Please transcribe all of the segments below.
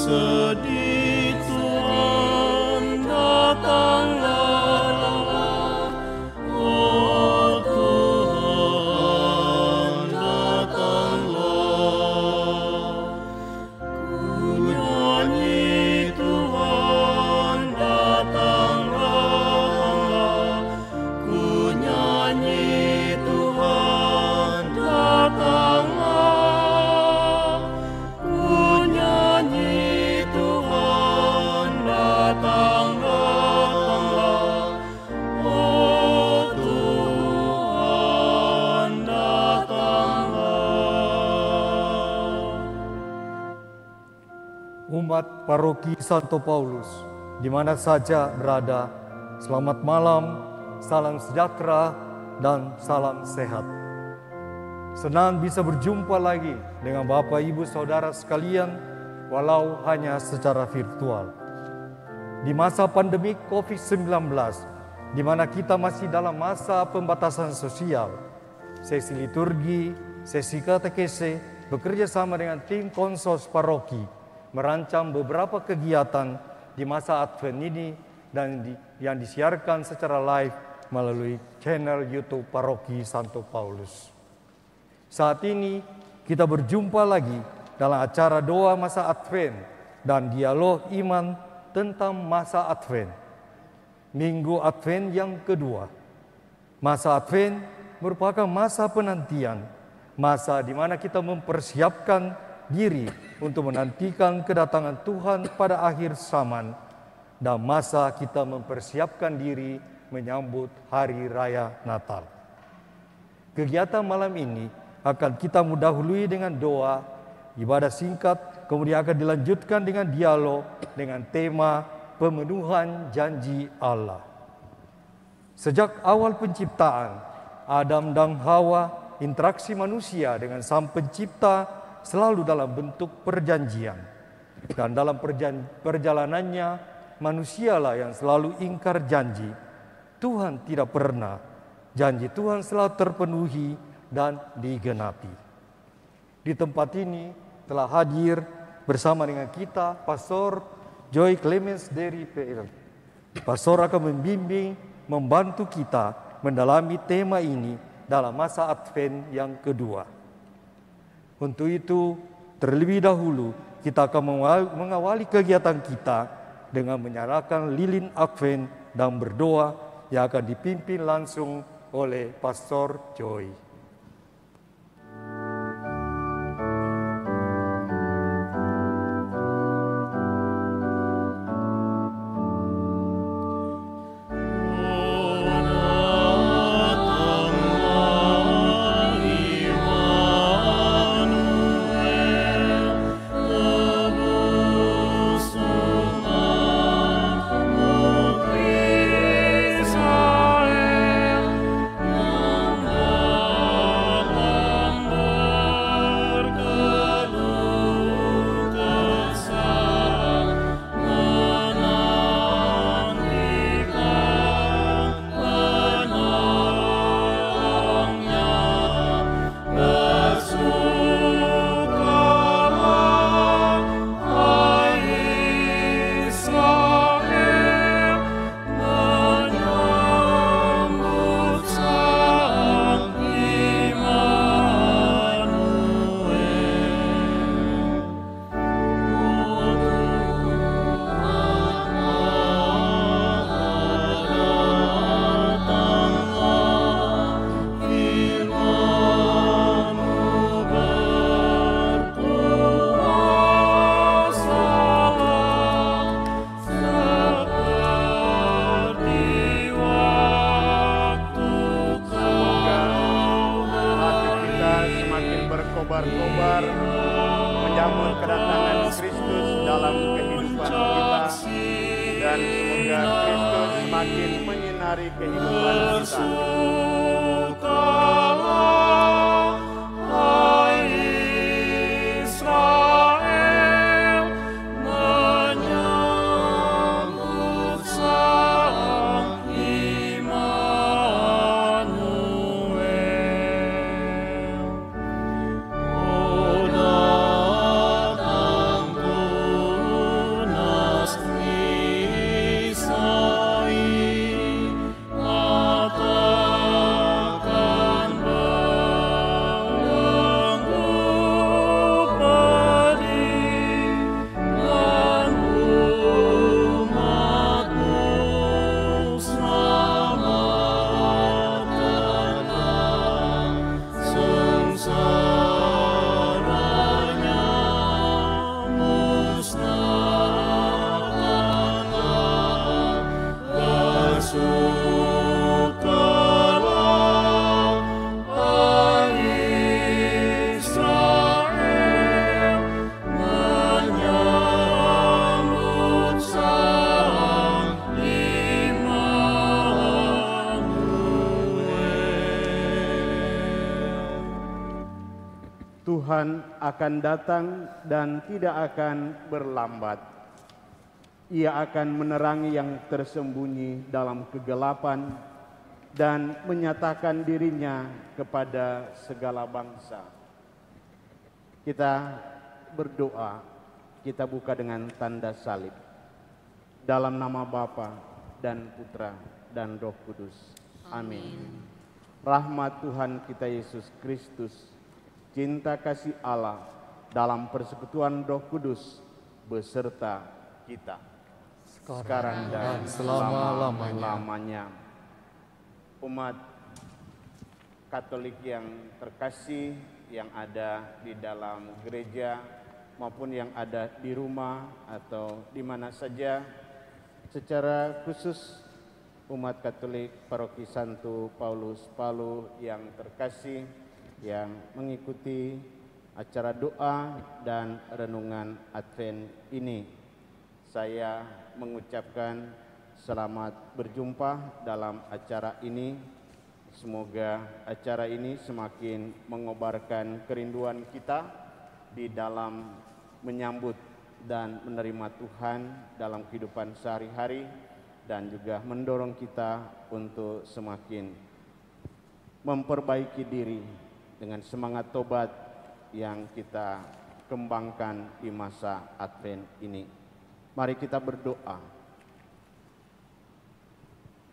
sedih Tuhan datanglah, oh Tuhan datanglah. Ku nyanyi Tuhan datanglah, ku nyanyi Tuhan datanglah, ku nyanyi Tuhan datanglah, oh Tuhan datanglah. Umat Paroki Santo Paulus, di mana saja berada, selamat malam, salam sejahtera, dan salam sehat. Senang bisa berjumpa lagi dengan Bapak Ibu Saudara sekalian, walau hanya secara virtual. Di masa pandemi COVID-19, di mana kita masih dalam masa pembatasan sosial, sesi liturgi, sesi katekese, bekerja sama dengan tim konsos paroki, merancang beberapa kegiatan di masa Advent ini dan yang disiarkan secara live melalui channel YouTube Paroki Santo Paulus. Saat ini kita berjumpa lagi dalam acara doa masa Advent dan dialog iman tentang masa Advent. Minggu Advent yang kedua. Masa Advent merupakan masa penantian, masa di mana kita mempersiapkan diri untuk menantikan kedatangan Tuhan pada akhir zaman, dan masa kita mempersiapkan diri menyambut Hari Raya Natal. Kegiatan malam ini akan kita mendahului dengan doa, ibadah singkat, kemudian akan dilanjutkan dengan dialog dengan tema pemenuhan janji Allah. Sejak awal penciptaan, Adam dan Hawa, interaksi manusia dengan Sang Pencipta selalu dalam bentuk perjanjian. Dan dalam perjalanannya, manusialah yang selalu ingkar janji. Tuhan tidak pernah. Janji Tuhan selalu terpenuhi dan digenapi. Di tempat ini telah hadir bersama dengan kita Pastor Joy Clemens dari PL. Pastor akan membimbing, membantu kita mendalami tema ini dalam masa Advent yang kedua. Untuk itu, terlebih dahulu kita akan mengawali kegiatan kita dengan menyalakan lilin Advent dan berdoa yang akan dipimpin langsung oleh Pastor Joy. berkobar menyambut kedatangan Kristus dalam kehidupan kita, dan semoga Kristus semakin menyinari kehidupan kita. Tuhan akan datang dan tidak akan berlambat. Ia akan menerangi yang tersembunyi dalam kegelapan dan menyatakan dirinya kepada segala bangsa. Kita berdoa, kita buka dengan tanda salib. Dalam nama Bapa dan Putra dan Roh Kudus. Amin. Rahmat Tuhan kita Yesus Kristus, cinta kasih Allah dalam persekutuan Roh Kudus beserta kita sekarang dan selama-lamanya. Umat Katolik yang terkasih yang ada di dalam gereja maupun yang ada di rumah atau di mana saja, secara khusus umat Katolik Paroki Santo Paulus Palu yang terkasih yang mengikuti acara doa dan renungan Advent ini, saya mengucapkan selamat berjumpa dalam acara ini. Semoga acara ini semakin mengobarkan kerinduan kita di dalam menyambut dan menerima Tuhan dalam kehidupan sehari-hari, dan juga mendorong kita untuk semakin memperbaiki diri dengan semangat tobat yang kita kembangkan di masa Advent ini. Mari kita berdoa.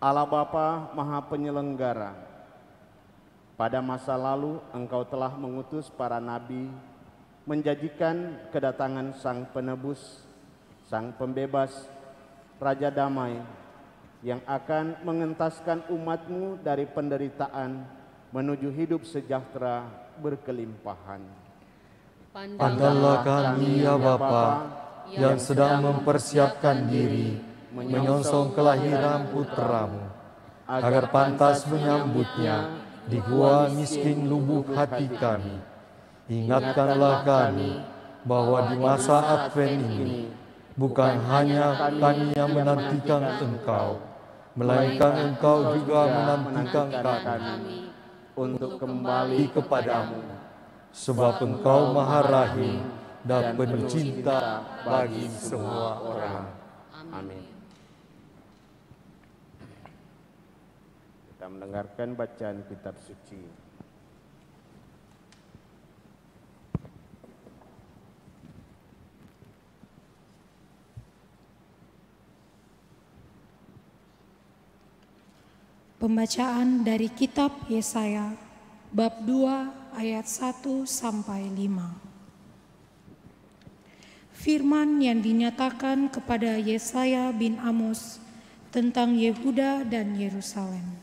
Allah Bapa Maha Penyelenggara, pada masa lalu Engkau telah mengutus para nabi menjanjikan kedatangan Sang Penebus, Sang Pembebas, Raja Damai yang akan mengentaskan umat-Mu dari penderitaan menuju hidup sejahtera berkelimpahan. Pandanglah kami ya Bapa, yang sedang mempersiapkan diri menyongsong kelahiran putra-Mu, agar pantas menyambutnya di gua miskin lubuk hati kami. Ingatkanlah kami bahwa di masa Advent ini bukan hanya kami yang menantikan Engkau, melainkan Engkau juga menantikan kami untuk kembali kepadamu, sebab Engkau Maha Rahim dan penuh cinta bagi semua orang. Amin. Kita mendengarkan bacaan kitab suci. Pembacaan dari kitab Yesaya bab 2 ayat 1 sampai 5. Firman yang dinyatakan kepada Yesaya bin Amos tentang Yehuda dan Yerusalem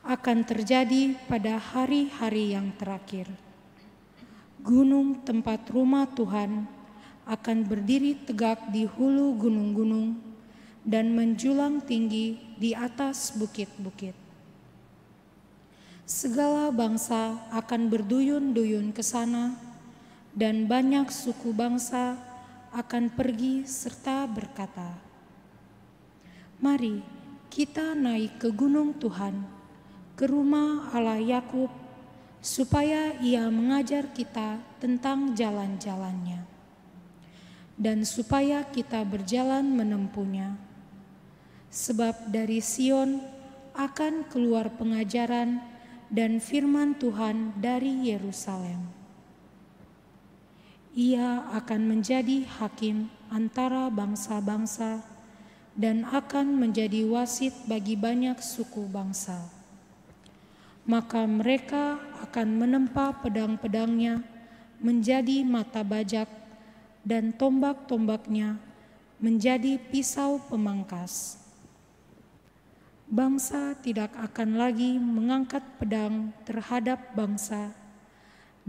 akan terjadi pada hari-hari yang terakhir. Gunung tempat rumah Tuhan akan berdiri tegak di hulu gunung-gunung dan menjulang tinggi di atas bukit-bukit. Segala bangsa akan berduyun-duyun ke sana, dan banyak suku bangsa akan pergi serta berkata, "Mari kita naik ke gunung Tuhan, ke rumah Allah Yakub, supaya Ia mengajar kita tentang jalan-jalannya, dan supaya kita berjalan menempuhnya. Sebab dari Sion akan keluar pengajaran dan firman Tuhan dari Yerusalem. Ia akan menjadi hakim antara bangsa-bangsa dan akan menjadi wasit bagi banyak suku bangsa. Maka mereka akan menempa pedang-pedangnya menjadi mata bajak dan tombak-tombaknya menjadi pisau pemangkas. Bangsa tidak akan lagi mengangkat pedang terhadap bangsa,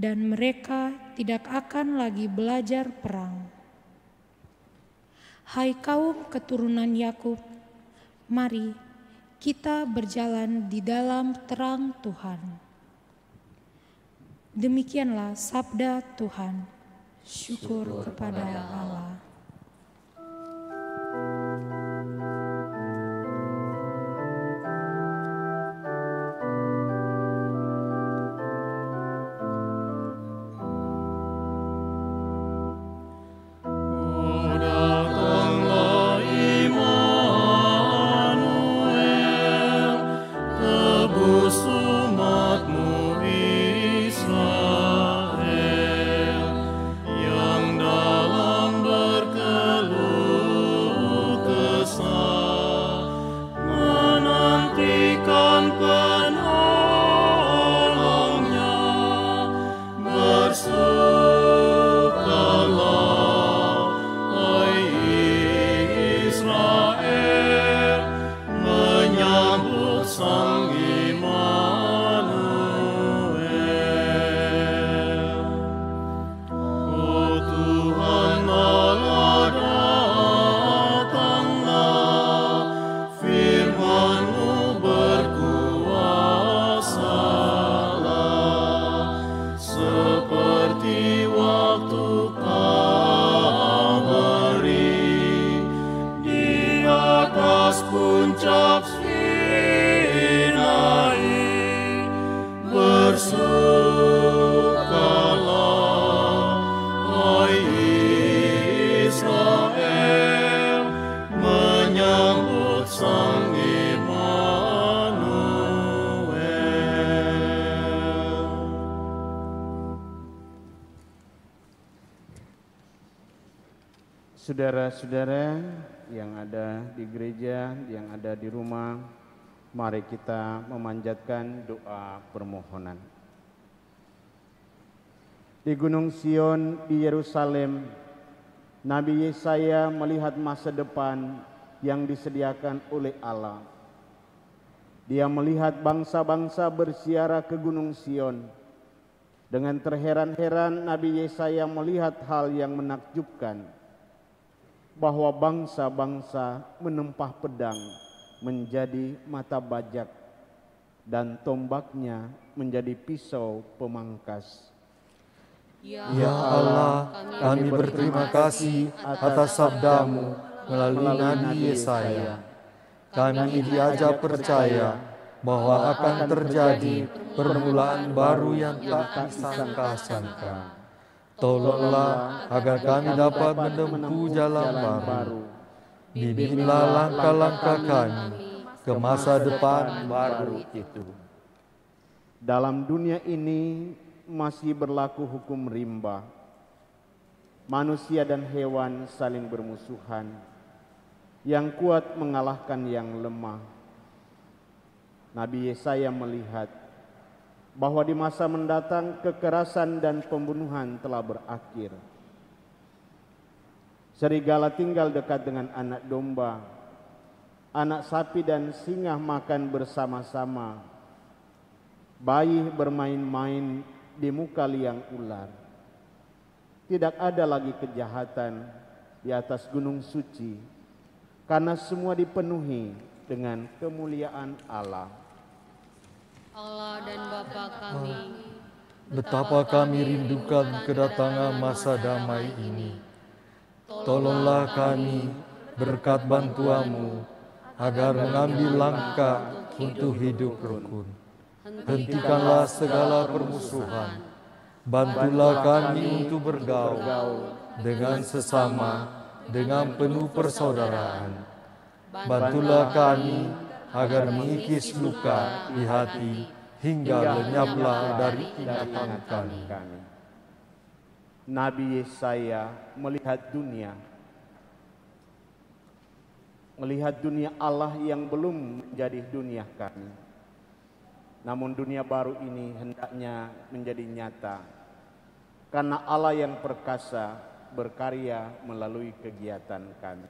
dan mereka tidak akan lagi belajar perang. Hai kaum keturunan Yakub, mari kita berjalan di dalam terang Tuhan." Demikianlah sabda Tuhan. Syukur kepada Allah. Israel menyambut Sang Saudara-saudara yang ada di gereja, yang ada di rumah, mari kita memanjatkan doa permohonan. Di Gunung Sion di Yerusalem, Nabi Yesaya melihat masa depan yang disediakan oleh Allah. Dia melihat bangsa-bangsa berziarah ke Gunung Sion. Dengan terheran-heran Nabi Yesaya melihat hal yang menakjubkan, bahwa bangsa-bangsa menempah pedang menjadi mata bajak dan tombaknya menjadi pisau pemangkas. Ya Allah, kami berterima kasih atas sabdamu melalui Nabi Yesaya. Kami diajak percaya bahwa akan terjadi permulaan baru yang tak disangka-sangka. Tolonglah agar kami dapat menempuh jalan baru. Bimbinglah langkah-langkah kami ke masa depan baru itu. Dalam dunia ini masih berlaku hukum rimba. Manusia dan hewan saling bermusuhan. Yang kuat mengalahkan yang lemah. Nabi Yesaya melihat bahwa di masa mendatang kekerasan dan pembunuhan telah berakhir. Serigala tinggal dekat dengan anak domba, anak sapi dan singa makan bersama-sama, bayi bermain-main di muka liang ular. Tidak ada lagi kejahatan di atas gunung suci, karena semua dipenuhi dengan kemuliaan Allah. Allah dan Bapa kami, Betapa kami rindukan kedatangan masa damai ini. Tolonglah kami berkat bantuanmu agar mengambil langkah untuk hidup rukun. Hentikanlah segala permusuhan. Bantulah kami untuk bergaul dengan sesama dengan penuh persaudaraan. Bantulah kami agar mengikis luka di hati hingga lenyaplah dari ingatan kami. Nabi Yesaya melihat dunia Allah yang belum menjadi dunia kami. Namun dunia baru ini hendaknya menjadi nyata, karena Allah yang perkasa berkarya melalui kegiatan kami.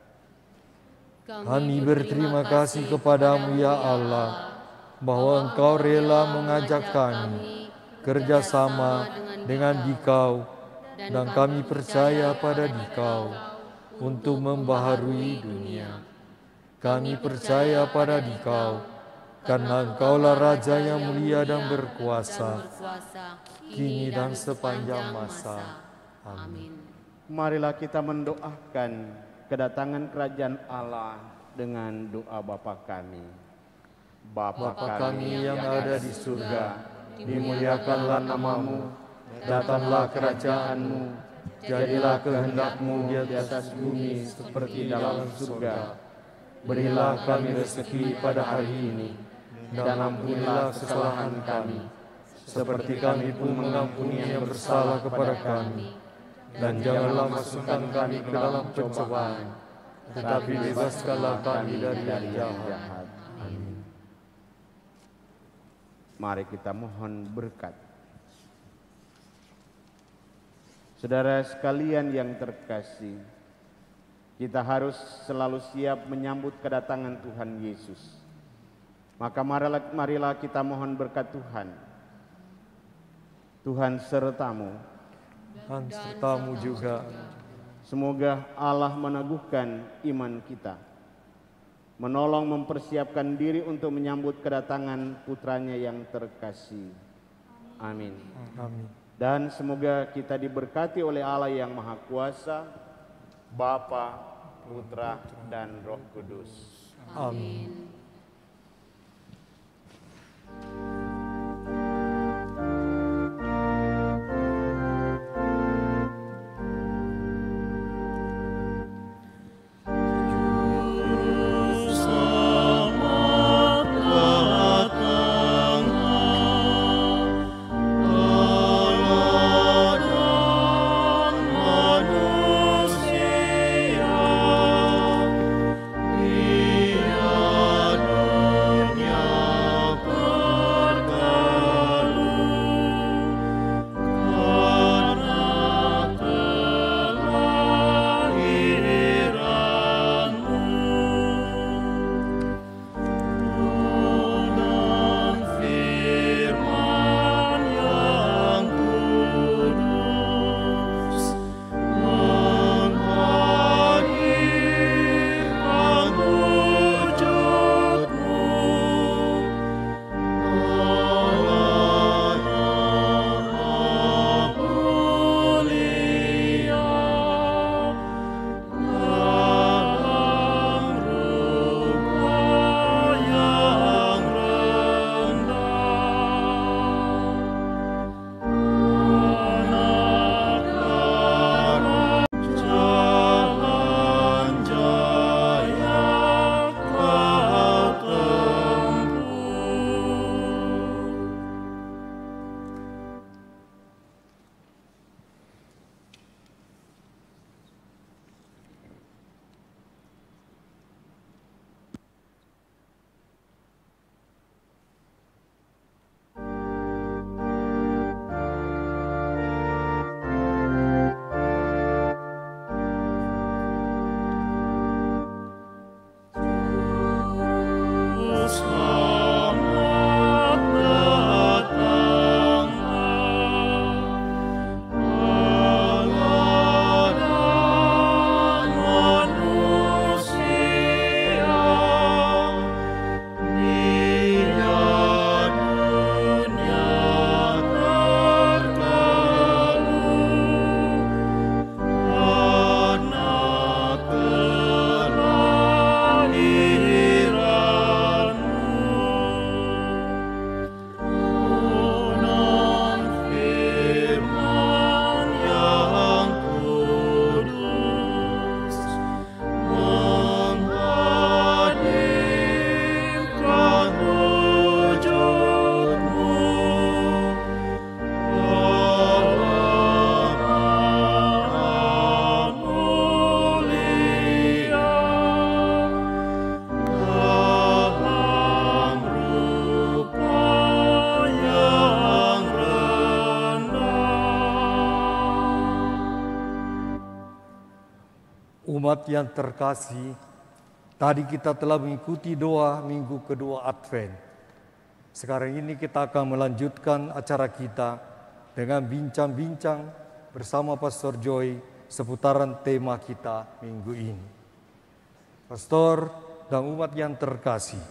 Kami berterima kasih kepadamu ya Allah, bahwa Engkau rela mengajak kami kerjasama dengan Dikau, dan kami percaya pada Dikau untuk membaharui dunia. Kami percaya pada Dikau, karena Engkaulah Raja yang mulia dan berkuasa, kini dan sepanjang masa. Amin. Marilah kita mendoakan kedatangan kerajaan Allah dengan doa Bapa kami. Bapa kami yang ada di surga, dimuliakanlah namamu, datanglah kerajaanmu, jadilah kehendak-Mu di atas bumi seperti dalam surga. Berilah kami rezeki pada hari ini, dan ampunilah kesalahan kami, seperti kami pun mengampuni yang bersalah kepada kami. Dan janganlah masukkan kami ke dalam pencobaan, tetapi bebaskanlah kami dari yang jahat. Amin. Mari kita mohon berkat. Saudara sekalian yang terkasih, kita harus selalu siap menyambut kedatangan Tuhan Yesus. Maka marilah kita mohon berkat Tuhan. Tuhan sertamu, Dan sertamu juga. Semoga Allah meneguhkan iman kita, menolong mempersiapkan diri untuk menyambut kedatangan putranya yang terkasih. Amin. Amin. Dan semoga kita diberkati oleh Allah yang Maha Kuasa, Bapa, Putra, dan Roh Kudus. Amin. Umat yang terkasih, tadi kita telah mengikuti doa minggu kedua Advent. Sekarang ini kita akan melanjutkan acara kita dengan bincang-bincang bersama Pastor Joy seputaran tema kita minggu ini. Pastor dan umat yang terkasih,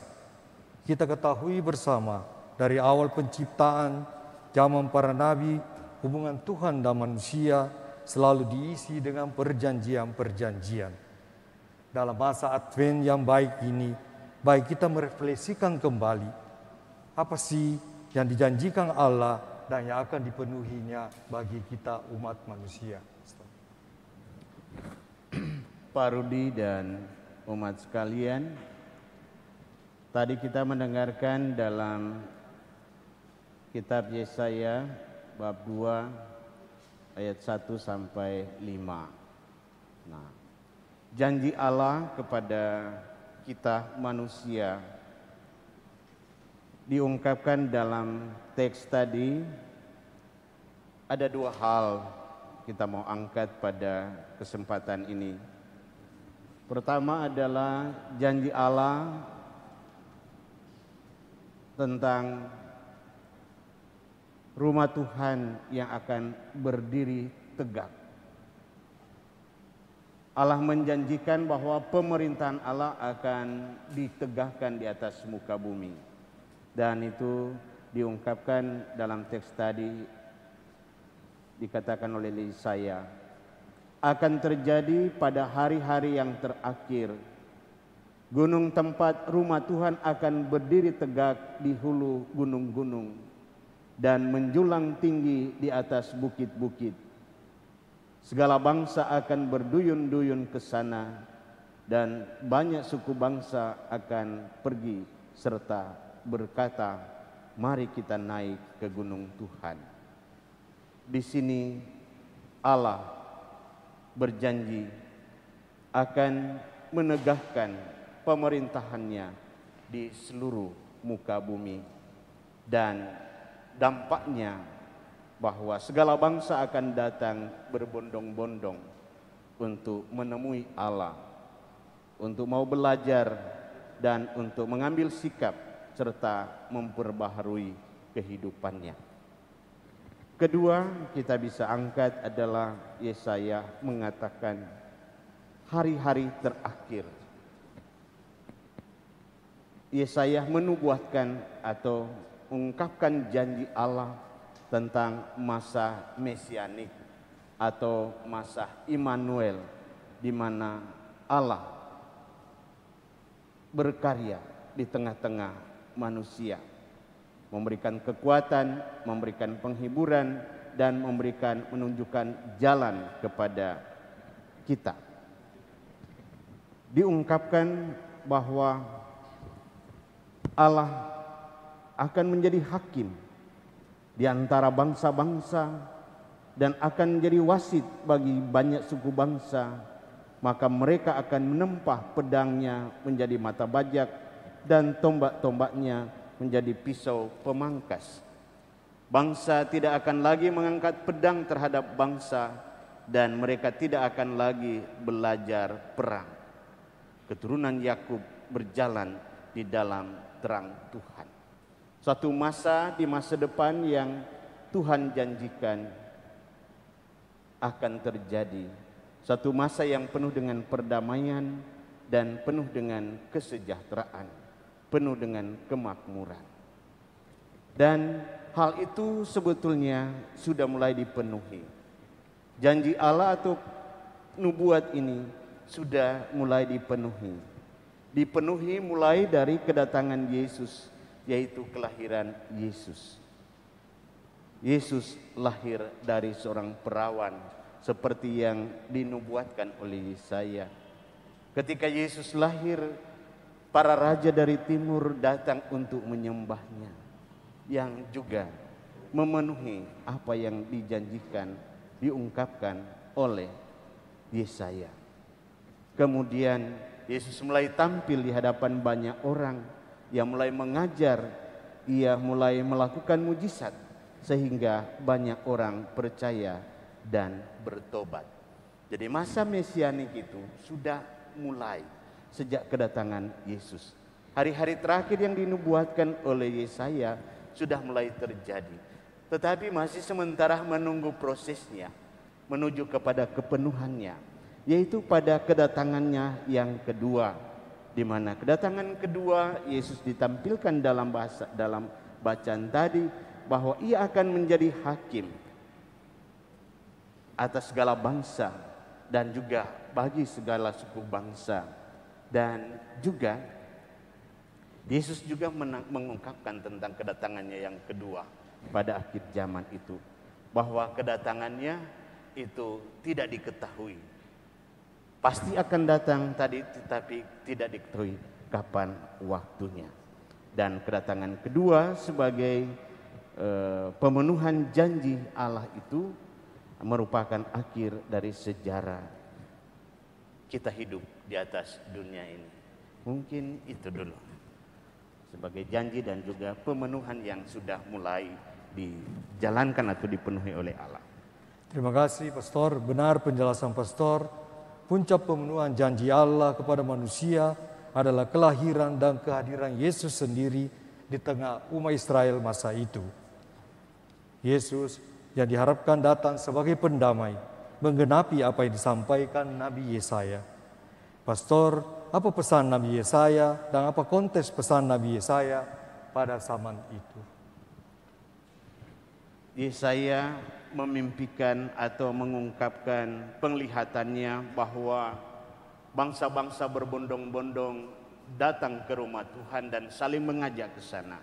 kita ketahui bersama dari awal penciptaan, zaman para nabi, hubungan Tuhan dan manusia selalu diisi dengan perjanjian-perjanjian. Dalam masa Advent yang baik ini, baik kita merefleksikan kembali apa sih yang dijanjikan Allah dan yang akan dipenuhinya bagi kita umat manusia. Pak Rudi dan umat sekalian, tadi kita mendengarkan dalam kitab Yesaya bab 2 ayat 1 sampai 5. Nah, janji Allah kepada kita manusia diungkapkan dalam teks tadi. Ada dua hal kita mau angkat pada kesempatan ini. Pertama adalah janji Allah tentang rumah Tuhan yang akan berdiri tegak. Allah menjanjikan bahwa pemerintahan Allah akan ditegakkan di atas muka bumi. Dan itu diungkapkan dalam teks tadi, dikatakan oleh Yesaya, akan terjadi pada hari-hari yang terakhir. Gunung tempat rumah Tuhan akan berdiri tegak di hulu gunung-gunung dan menjulang tinggi di atas bukit-bukit. Segala bangsa akan berduyun-duyun ke sana, dan banyak suku bangsa akan pergi serta berkata, mari kita naik ke gunung Tuhan. Di sini Allah berjanji akan menegakkan pemerintahannya di seluruh muka bumi, dan dampaknya bahwa segala bangsa akan datang berbondong-bondong untuk menemui Allah, untuk mau belajar dan untuk mengambil sikap serta memperbaharui kehidupannya. Kedua, kita bisa angkat adalah Yesaya mengatakan hari-hari terakhir. Yesaya menubuatkan atau mengungkapkan janji Allah tentang masa mesianik atau masa Immanuel, di mana Allah berkarya di tengah-tengah manusia, memberikan kekuatan, memberikan penghiburan, dan menunjukkan jalan kepada kita. Diungkapkan bahwa Allah akan menjadi hakim di antara bangsa-bangsa dan akan menjadi wasit bagi banyak suku bangsa. Maka mereka akan menempah pedangnya menjadi mata bajak dan tombak-tombaknya menjadi pisau pemangkas. Bangsa tidak akan lagi mengangkat pedang terhadap bangsa, dan mereka tidak akan lagi belajar perang. Keturunan Yakub berjalan di dalam terang Tuhan. Suatu masa di masa depan yang Tuhan janjikan akan terjadi. Suatu masa yang penuh dengan perdamaian dan penuh dengan kesejahteraan, penuh dengan kemakmuran. Dan hal itu sebetulnya sudah mulai dipenuhi. Janji Allah atau nubuat ini sudah mulai dipenuhi. Dipenuhi mulai dari kedatangan Yesus, yaitu kelahiran Yesus. Yesus lahir dari seorang perawan seperti yang dinubuatkan oleh Yesaya. Ketika Yesus lahir, para raja dari timur datang untuk menyembahnya, yang juga memenuhi apa yang dijanjikan, diungkapkan oleh Yesaya. Kemudian Yesus mulai tampil di hadapan banyak orang. Ia mulai mengajar, ia mulai melakukan mujizat, sehingga banyak orang percaya dan bertobat. Jadi masa mesianik itu sudah mulai sejak kedatangan Yesus. Hari-hari terakhir yang dinubuatkan oleh Yesaya sudah mulai terjadi. Tetapi masih sementara menunggu prosesnya menuju kepada kepenuhannya, yaitu pada kedatangannya yang kedua, di mana kedatangan kedua Yesus ditampilkan dalam bacaan tadi bahwa ia akan menjadi hakim atas segala bangsa dan juga bagi segala suku bangsa. Dan juga Yesus juga mengungkapkan tentang kedatangannya yang kedua pada akhir zaman itu, bahwa kedatangannya itu tidak diketahui. Pasti akan datang tadi, tetapi tidak diketahui kapan waktunya. Dan kedatangan kedua sebagai pemenuhan janji Allah itu merupakan akhir dari sejarah kita hidup di atas dunia ini. Mungkin itu dulu sebagai janji dan juga pemenuhan yang sudah mulai dijalankan atau dipenuhi oleh Allah. Terima kasih Pastor, benar penjelasan Pastor. Puncak pemenuhan janji Allah kepada manusia adalah kelahiran dan kehadiran Yesus sendiri di tengah umat Israel masa itu. Yesus yang diharapkan datang sebagai pendamai, menggenapi apa yang disampaikan Nabi Yesaya. Pastor, apa pesan Nabi Yesaya dan apa konteks pesan Nabi Yesaya pada zaman itu? Yesaya memimpikan atau mengungkapkan penglihatannya bahwa bangsa-bangsa berbondong-bondong datang ke rumah Tuhan dan saling mengajak ke sana.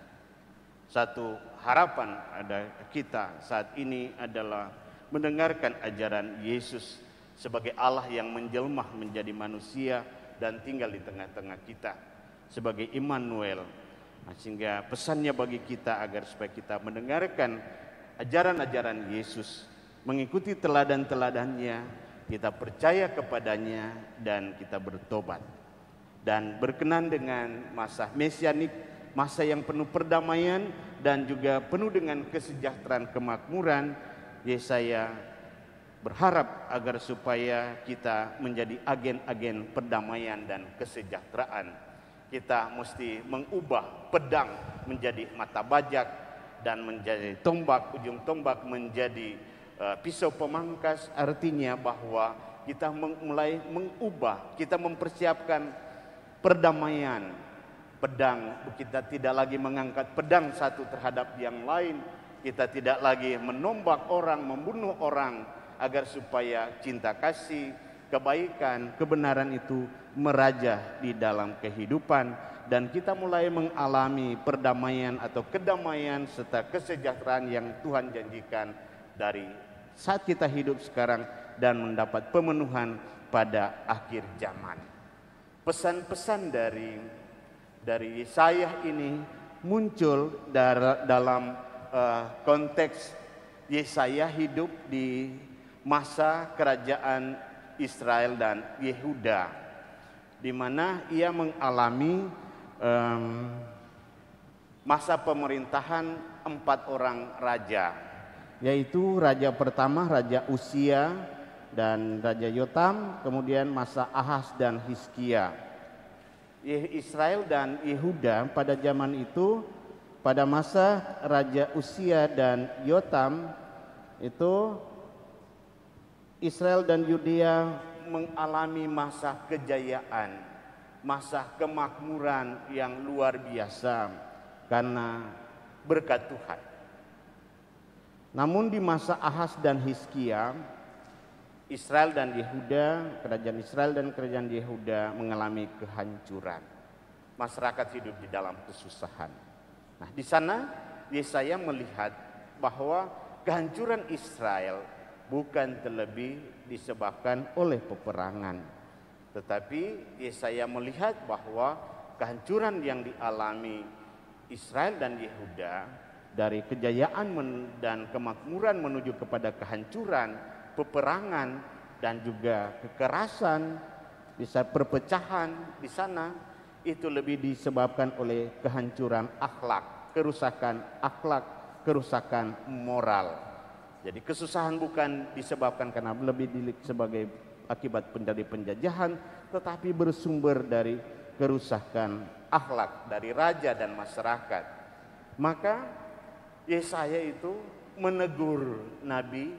Satu harapan ada kita saat ini adalah mendengarkan ajaran Yesus sebagai Allah yang menjelma menjadi manusia dan tinggal di tengah-tengah kita sebagai Immanuel. Sehingga pesannya bagi kita agar supaya kita mendengarkan ajaran-ajaran Yesus, mengikuti teladan-teladannya, kita percaya kepadanya dan kita bertobat dan berkenan dengan masa mesianik, masa yang penuh perdamaian dan juga penuh dengan kesejahteraan kemakmuran. Yesaya berharap agar supaya kita menjadi agen-agen perdamaian dan kesejahteraan. Kita mesti mengubah pedang menjadi mata bajak dan menjadi tombak, ujung tombak menjadi pisau pemangkas. Artinya bahwa kita mulai mengubah, kita mempersiapkan perdamaian. Pedang, kita tidak lagi mengangkat pedang satu terhadap yang lain. Kita tidak lagi menombak orang, membunuh orang, agar supaya cinta kasih, kebaikan, kebenaran itu merajah di dalam kehidupan. Dan kita mulai mengalami perdamaian atau kedamaian serta kesejahteraan yang Tuhan janjikan dari saat kita hidup sekarang dan mendapat pemenuhan pada akhir zaman. Pesan-pesan dari Yesaya ini muncul dalam konteks Yesaya hidup di masa kerajaan Israel dan Yehuda, di mana ia mengalami masa pemerintahan 4 orang raja, yaitu raja pertama Raja Usia dan Raja Yotam, kemudian masa Ahaz dan Hizkia. Israel dan Yehuda pada zaman itu, pada masa Raja Usia dan Yotam itu, Israel dan Yudea mengalami masa kejayaan, masa kemakmuran yang luar biasa karena berkat Tuhan. Namun di masa Ahaz dan Hizkia, Israel dan Yehuda, kerajaan Israel dan kerajaan Yehuda mengalami kehancuran. Masyarakat hidup di dalam kesusahan. Nah, di sana Yesaya melihat bahwa kehancuran Israel bukan terlebih disebabkan oleh peperangan, tetapi Yesaya melihat bahwa kehancuran yang dialami Israel dan Yehuda dari kejayaan dan kemakmuran menuju kepada kehancuran, peperangan dan juga kekerasan, bisa perpecahan di sana, itu lebih disebabkan oleh kehancuran akhlak, kerusakan moral. Jadi kesusahan bukan disebabkan karena lebih sebagai akibat dari penjajahan, tetapi bersumber dari kerusakan akhlak dari raja dan masyarakat. Maka Yesaya itu menegur Nabi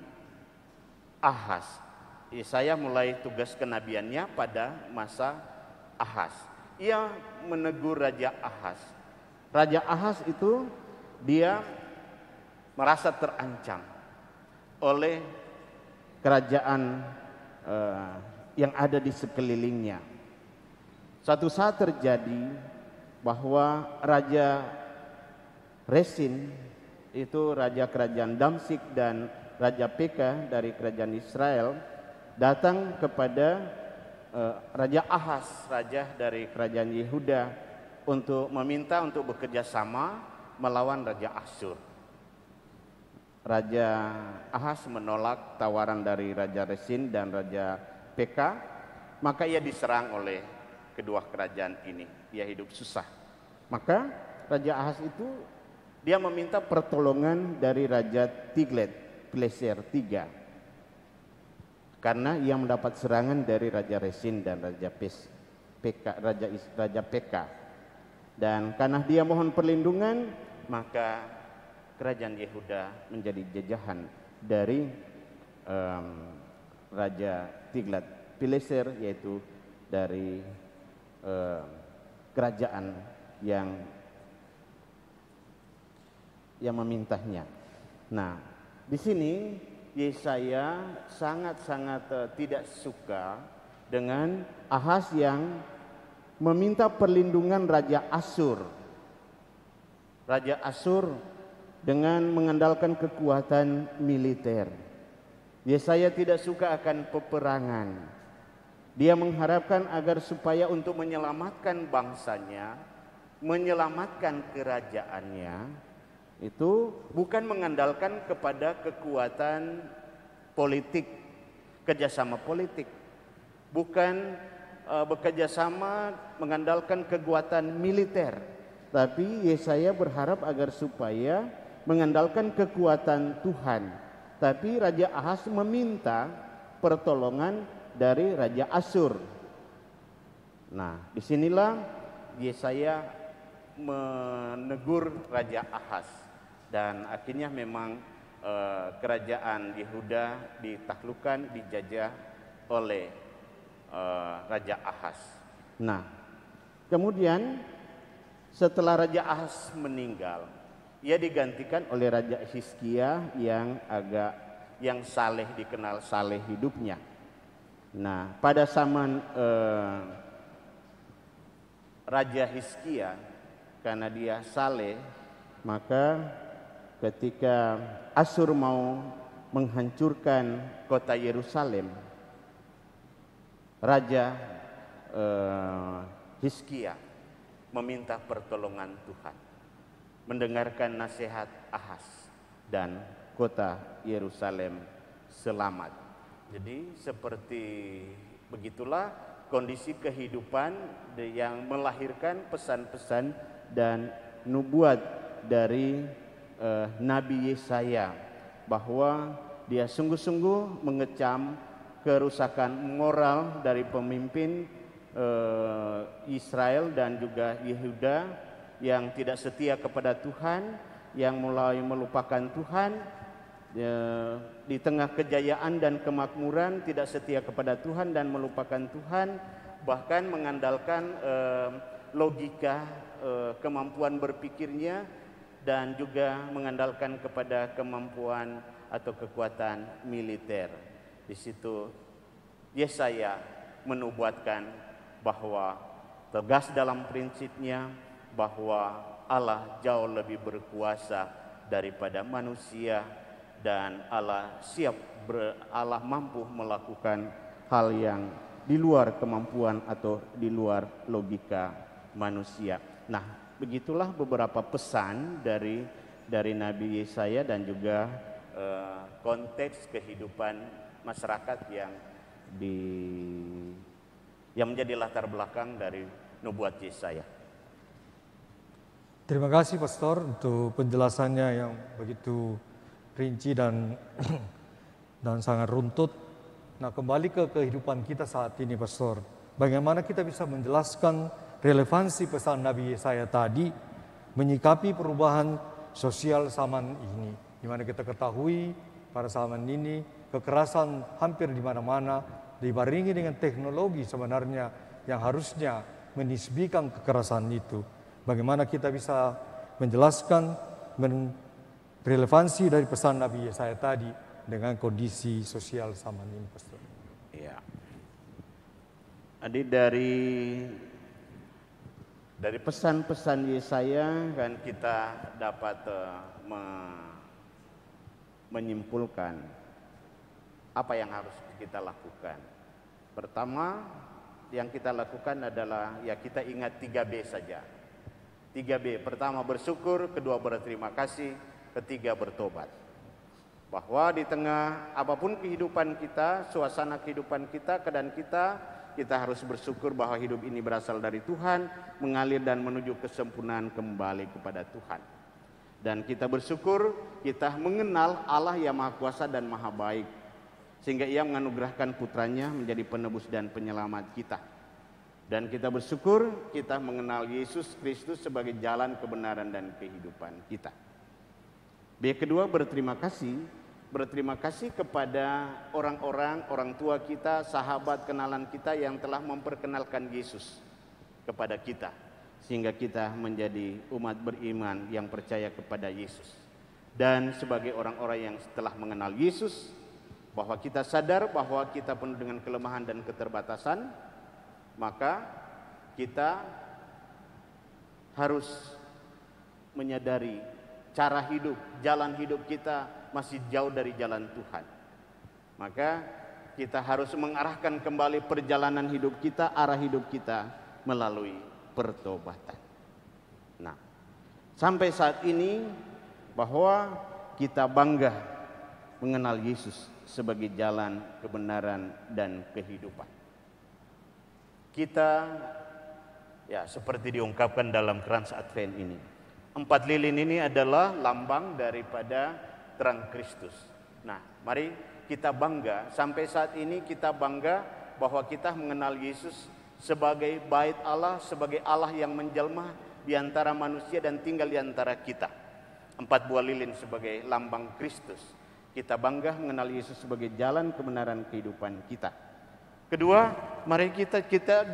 Ahaz. Yesaya mulai tugas kenabiannya pada masa Ahaz. Ia menegur Raja Ahaz. Raja Ahaz itu dia merasa terancam oleh kerajaan yang ada di sekelilingnya. Suatu saat terjadi bahwa Raja Resin, itu raja kerajaan Damsyik, dan Raja Peka dari kerajaan Israel datang kepada Raja Ahaz, raja dari kerajaan Yehuda, untuk meminta untuk bekerja sama melawan Raja Asyur. Raja Ahaz menolak tawaran dari Raja Resin dan Raja Peka, maka ia diserang oleh kedua kerajaan ini. Ia hidup susah. Maka Raja Ahaz itu dia meminta pertolongan dari Raja Tiglat-Pileser III, karena ia mendapat serangan dari Raja Resin dan Raja Peka. Dan karena dia mohon perlindungan, maka kerajaan Yehuda menjadi jajahan dari Raja Tiglat-Pileser, yaitu dari kerajaan yang memintanya. Nah, di sini Yesaya sangat-sangat tidak suka dengan Ahaz yang meminta perlindungan Raja Asyur. Raja Asyur dengan mengandalkan kekuatan militer. Yesaya tidak suka akan peperangan. Dia mengharapkan agar supaya untuk menyelamatkan bangsanya, menyelamatkan kerajaannya, itu bukan mengandalkan kepada kekuatan politik, kerjasama politik, bukan bekerjasama mengandalkan kekuatan militer, tapi Yesaya berharap agar supaya mengandalkan kekuatan Tuhan. Tapi Raja Ahaz meminta pertolongan dari Raja Asyur. Nah, disinilah Yesaya menegur Raja Ahaz, dan akhirnya memang kerajaan Yehuda ditaklukkan, dijajah oleh Raja Ahaz. Nah, kemudian setelah Raja Ahaz meninggal, ia digantikan oleh Raja Hizkia yang saleh, dikenal saleh hidupnya. Nah, pada zaman Raja Hizkia, karena dia saleh, maka ketika Asyur mau menghancurkan kota Yerusalem, Raja Hizkia meminta pertolongan Tuhan, mendengarkan nasihat Ahaz, dan kota Yerusalem selamat. Jadi seperti begitulah kondisi kehidupan yang melahirkan pesan-pesan dan nubuat dari Nabi Yesaya, bahwa dia sungguh-sungguh mengecam kerusakan moral dari pemimpin Israel dan juga Yehuda yang tidak setia kepada Tuhan, yang mulai melupakan Tuhan, di tengah kejayaan dan kemakmuran tidak setia kepada Tuhan dan melupakan Tuhan, bahkan mengandalkan logika, kemampuan berpikirnya, dan juga mengandalkan kepada kemampuan atau kekuatan militer. Di situ Yesaya menubuatkan bahwa tegas dalam prinsipnya bahwa Allah jauh lebih berkuasa daripada manusia, dan Allah Allah mampu melakukan hal yang di luar kemampuan atau di luar logika manusia. Nah, begitulah beberapa pesan dari Nabi Yesaya dan juga konteks kehidupan masyarakat yang menjadi latar belakang dari nubuat Yesaya. Terima kasih Pastor untuk penjelasannya yang begitu rinci dan sangat runtut Nah, kembali ke kehidupan kita saat ini, Pastor. Bagaimana kita bisa menjelaskan relevansi pesan Nabi Yesaya tadi menyikapi perubahan sosial zaman ini. Di mana kita ketahui pada zaman ini kekerasan hampir di mana-mana dibarengi dengan teknologi sebenarnya yang harusnya menisbikan kekerasan itu. Bagaimana kita bisa menjelaskan relevansi dari pesan Nabi Yesaya tadi dengan kondisi sosial zaman ini, Pastor. Ya. Jadi dari pesan-pesan Yesaya kan kita dapat menyimpulkan apa yang harus kita lakukan. Pertama, yang kita lakukan adalah ya kita ingat 3B saja. 3B, pertama bersyukur, kedua berterima kasih, ketiga bertobat. Bahwa di tengah apapun kehidupan kita, suasana kehidupan kita, keadaan kita harus bersyukur bahwa hidup ini berasal dari Tuhan, mengalir dan menuju kesempurnaan kembali kepada Tuhan. Dan kita bersyukur kita mengenal Allah yang Maha Kuasa dan Maha Baik, sehingga Ia menganugerahkan putranya menjadi penebus dan penyelamat kita. Dan kita bersyukur kita mengenal Yesus Kristus sebagai jalan kebenaran dan kehidupan kita. B kedua, berterima kasih. Berterima kasih kepada orang tua kita, sahabat kenalan kita yang telah memperkenalkan Yesus kepada kita, sehingga kita menjadi umat beriman yang percaya kepada Yesus. Dan sebagai orang-orang yang setelah mengenal Yesus, bahwa kita sadar bahwa kita penuh dengan kelemahan dan keterbatasan, maka kita harus menyadari cara hidup, jalan hidup kita masih jauh dari jalan Tuhan. Maka kita harus mengarahkan kembali perjalanan hidup kita, arah hidup kita melalui pertobatan. Nah, sampai saat ini bahwa kita bangga mengenal Yesus sebagai jalan kebenaran dan kehidupan. Kita ya seperti diungkapkan dalam krans Advent ini, 4 lilin ini adalah lambang daripada terang Kristus. Nah, mari kita bangga, sampai saat ini kita bangga bahwa kita mengenal Yesus sebagai bait Allah, sebagai Allah yang menjelma di antara manusia dan tinggal di antara kita. 4 buah lilin sebagai lambang Kristus. Kita bangga mengenal Yesus sebagai jalan kebenaran kehidupan kita. Kedua, mari kita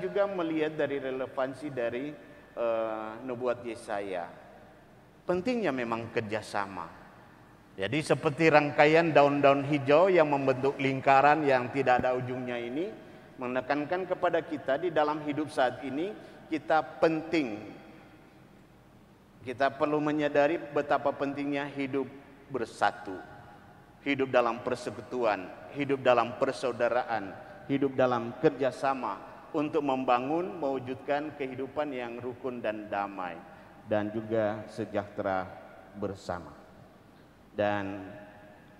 juga melihat dari relevansi dari nubuat Yesaya. Pentingnya memang kerjasama. Jadi seperti rangkaian daun-daun hijau yang membentuk lingkaran yang tidak ada ujungnya ini, menekankan kepada kita di dalam hidup saat ini kita penting. Kita perlu menyadari betapa pentingnya hidup bersatu, hidup dalam persekutuan, hidup dalam persaudaraan, hidup dalam kerjasama untuk membangun, mewujudkan kehidupan yang rukun dan damai dan juga sejahtera bersama. Dan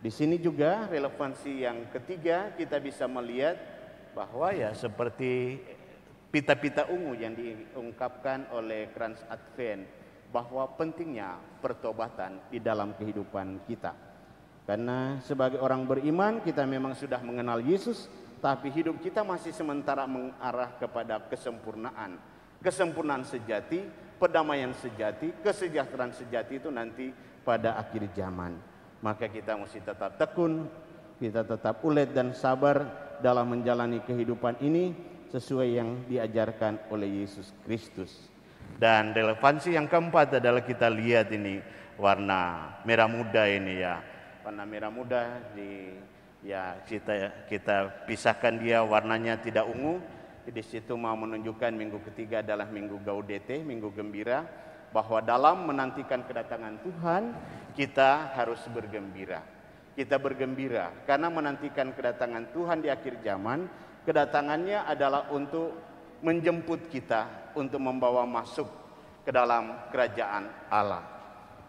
di sini juga relevansi yang ketiga kita bisa melihat bahwa ya seperti pita-pita ungu yang diungkapkan oleh krans Advent, bahwa pentingnya pertobatan di dalam kehidupan kita. Karena sebagai orang beriman kita memang sudah mengenal Yesus, tapi hidup kita masih sementara mengarah kepada kesempurnaan. Kesempurnaan sejati, perdamaian sejati, kesejahteraan sejati itu nanti pada akhir zaman. Maka kita mesti tetap tekun, kita tetap ulet dan sabar dalam menjalani kehidupan ini sesuai yang diajarkan oleh Yesus Kristus. Dan relevansi yang keempat adalah kita lihat ini warna merah muda ini ya. Warna merah muda kita pisahkan dia, warnanya tidak ungu. Di situ mau menunjukkan minggu ketiga adalah minggu Gaudete, minggu gembira, bahwa dalam menantikan kedatangan Tuhan kita harus bergembira. Kita bergembira karena menantikan kedatangan Tuhan di akhir zaman. Kedatangannya adalah untuk menjemput kita, untuk membawa masuk ke dalam kerajaan Allah.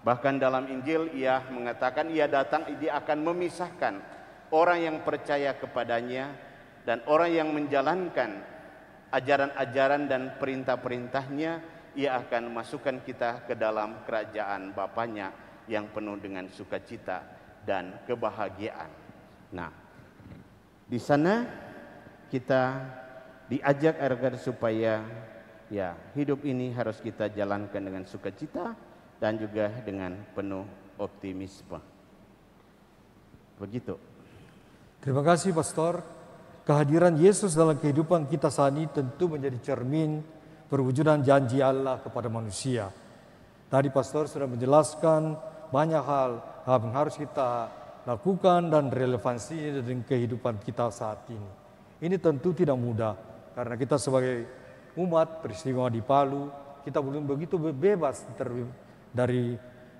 Bahkan dalam Injil ia mengatakan ia datang, dia akan memisahkan orang yang percaya kepadanya dan orang yang menjalankan ajaran-ajaran dan perintah-perintahnya. Ia akan masukkan kita ke dalam kerajaan Bapanya yang penuh dengan sukacita dan kebahagiaan. Nah, Di sana kita diajak agar supaya ya hidup ini harus kita jalankan dengan sukacita dan juga dengan penuh optimisme. Begitu. Terima kasih Pastor. Kehadiran Yesus dalam kehidupan kita saat ini tentu menjadi cermin perwujudan janji Allah kepada manusia. Tadi Pastor sudah menjelaskan banyak hal yang harus kita lakukan dan relevansinya dengan kehidupan kita saat ini. Ini tentu tidak mudah karena kita sebagai umat peristiwa di Palu, kita belum begitu bebas dari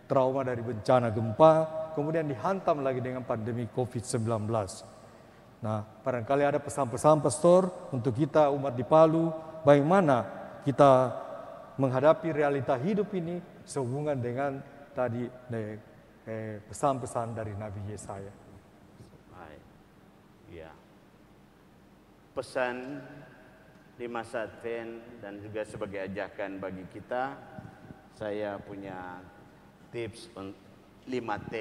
trauma dari bencana gempa, kemudian dihantam lagi dengan pandemi COVID-19. Nah, barangkali ada pesan-pesan Pastor untuk kita umat di Palu, bagaimana kita menghadapi realita hidup ini sehubungan dengan tadi pesan-pesan dari Nabi Yesaya. Baik. Ya. Pesan di masa Advent dan juga sebagai ajakan bagi kita, saya punya tips 5T.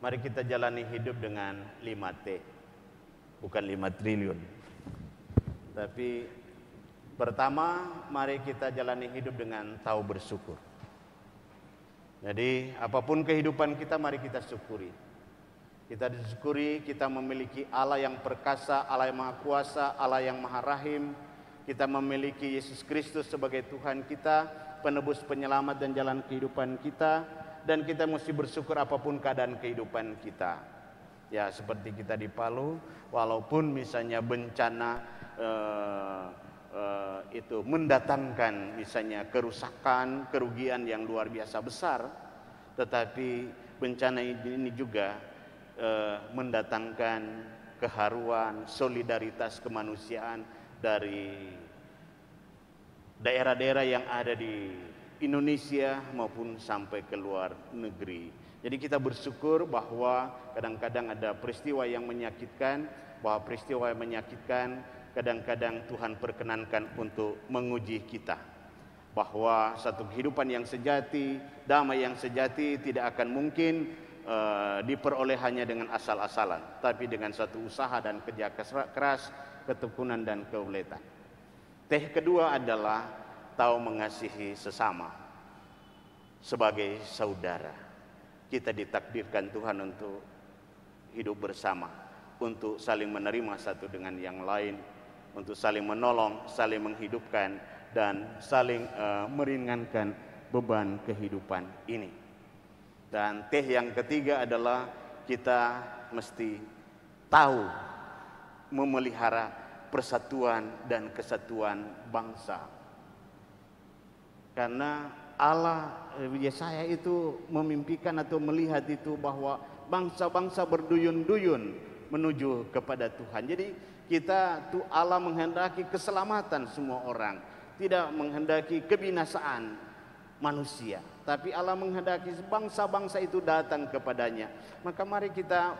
Mari kita jalani hidup dengan 5T, bukan 5 triliun. Tapi pertama, mari kita jalani hidup dengan tahu bersyukur. Jadi apapun kehidupan kita, mari kita syukuri. Kita disyukuri, kita memiliki Allah yang perkasa, Allah yang maha kuasa, Allah yang maha rahim. Kita memiliki Yesus Kristus sebagai Tuhan kita, penebus, penyelamat dan jalan kehidupan kita. Dan kita mesti bersyukur apapun keadaan kehidupan kita. Ya seperti kita di Palu, walaupun misalnya bencana itu mendatangkan misalnya kerusakan, kerugian yang luar biasa besar, tetapi bencana ini juga mendatangkan keharuan, solidaritas kemanusiaan dari daerah-daerah yang ada di Indonesia maupun sampai ke luar negeri. Jadi kita bersyukur bahwa kadang-kadang ada peristiwa yang menyakitkan, bahwa peristiwa yang menyakitkan kadang-kadang Tuhan perkenankan untuk menguji kita, bahwa satu kehidupan yang sejati, damai yang sejati tidak akan mungkin diperoleh hanya dengan asal-asalan, tapi dengan satu usaha dan kerja keras, ketekunan dan keuletan. Teh kedua adalah tahu mengasihi sesama sebagai saudara. Kita ditakdirkan Tuhan untuk hidup bersama, untuk saling menerima satu dengan yang lain, untuk saling menolong, saling menghidupkan, dan saling meringankan beban kehidupan ini. Dan teh yang ketiga adalah kita mesti tahu memelihara persatuan dan kesatuan bangsa. Karena Allah, Yesaya itu memimpikan atau melihat itu bahwa bangsa-bangsa berduyun-duyun menuju kepada Tuhan. Jadi kita tuh Allah menghendaki keselamatan semua orang, tidak menghendaki kebinasaan manusia, tapi Allah menghendaki bangsa-bangsa itu datang kepadanya. Maka mari kita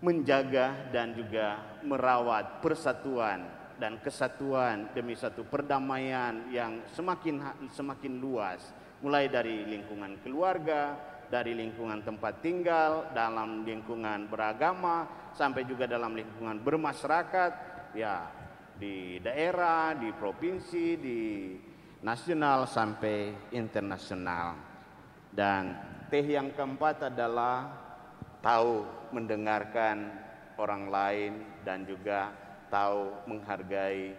menjaga dan juga merawat persatuan dan kesatuan demi satu perdamaian yang semakin luas, mulai dari lingkungan keluarga, dari lingkungan tempat tinggal, dalam lingkungan beragama, sampai juga dalam lingkungan bermasyarakat, ya di daerah, di provinsi, di nasional sampai internasional. Dan teh yang keempat adalah tahu mendengarkan orang lain dan juga tahu menghargai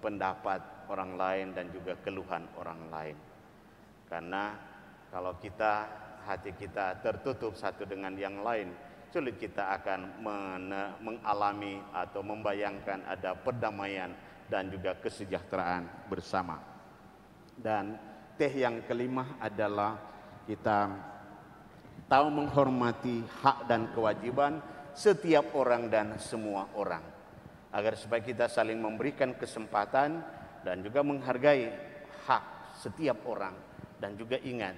pendapat orang lain dan juga keluhan orang lain. Karena kalau hati kita tertutup satu dengan yang lain, sulit kita akan mengalami atau membayangkan ada perdamaian dan juga kesejahteraan bersama. Dan teh yang kelima adalah kita tahu menghormati hak dan kewajiban setiap orang dan semua orang, agar supaya kita saling memberikan kesempatan dan juga menghargai hak setiap orang. Dan juga ingat,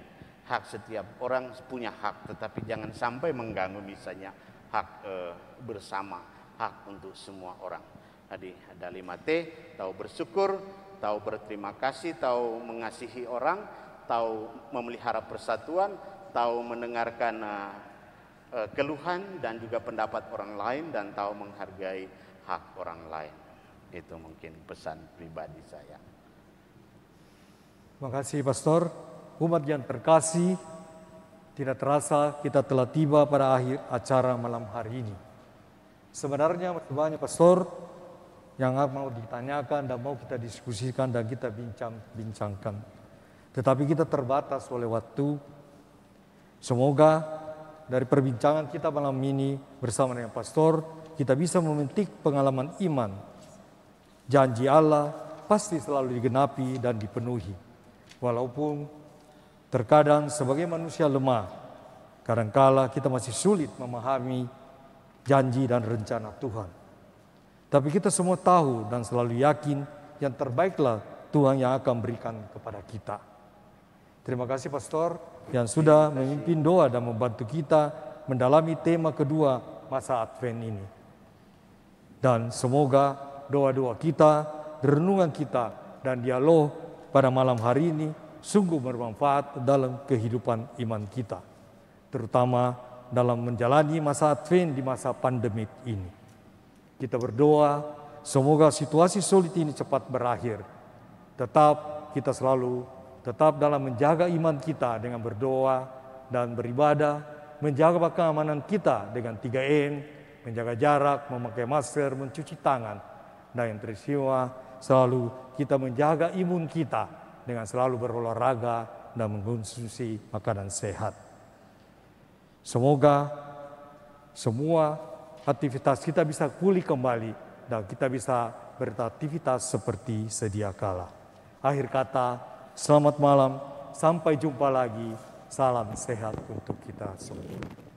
hak setiap orang punya hak, tetapi jangan sampai mengganggu misalnya hak bersama, hak untuk semua orang. Tadi ada 5T, tahu bersyukur, tahu berterima kasih, tahu mengasihi orang, tahu memelihara persatuan, tahu mendengarkan keluhan dan juga pendapat orang lain dan tahu menghargai hak orang lain. Itu mungkin pesan pribadi saya. Terima kasih Pastor. Umat yang terkasih, tidak terasa kita telah tiba pada akhir acara malam hari ini. Sebenarnya masih banyak Pastor yang mau ditanyakan dan mau kita diskusikan dan kita bincangkan. Tetapi kita terbatas oleh waktu. Semoga dari perbincangan kita malam ini bersama dengan Pastor, kita bisa memetik pengalaman iman. Janji Allah pasti selalu digenapi dan dipenuhi. Walaupun terkadang sebagai manusia lemah, kadangkala kita masih sulit memahami janji dan rencana Tuhan. Tapi kita semua tahu dan selalu yakin yang terbaiklah Tuhan yang akan berikan kepada kita. Terima kasih Pastor yang sudah memimpin doa dan membantu kita mendalami tema kedua masa Advent ini. Dan semoga doa-doa kita, renungan kita, dan dialog pada malam hari ini sungguh bermanfaat dalam kehidupan iman kita. Terutama dalam menjalani masa Advent di masa pandemik ini. Kita berdoa semoga situasi sulit ini cepat berakhir. Kita selalu tetap dalam menjaga iman kita dengan berdoa dan beribadah, menjaga keamanan kita dengan 3M, menjaga jarak, memakai masker, mencuci tangan, dan yang teristimewa selalu kita menjaga imun kita dengan selalu berolahraga dan mengkonsumsi makanan sehat. Semoga semua aktivitas kita bisa pulih kembali dan kita bisa beraktivitas seperti sedia kala. Akhir kata, selamat malam, sampai jumpa lagi, salam sehat untuk kita semua.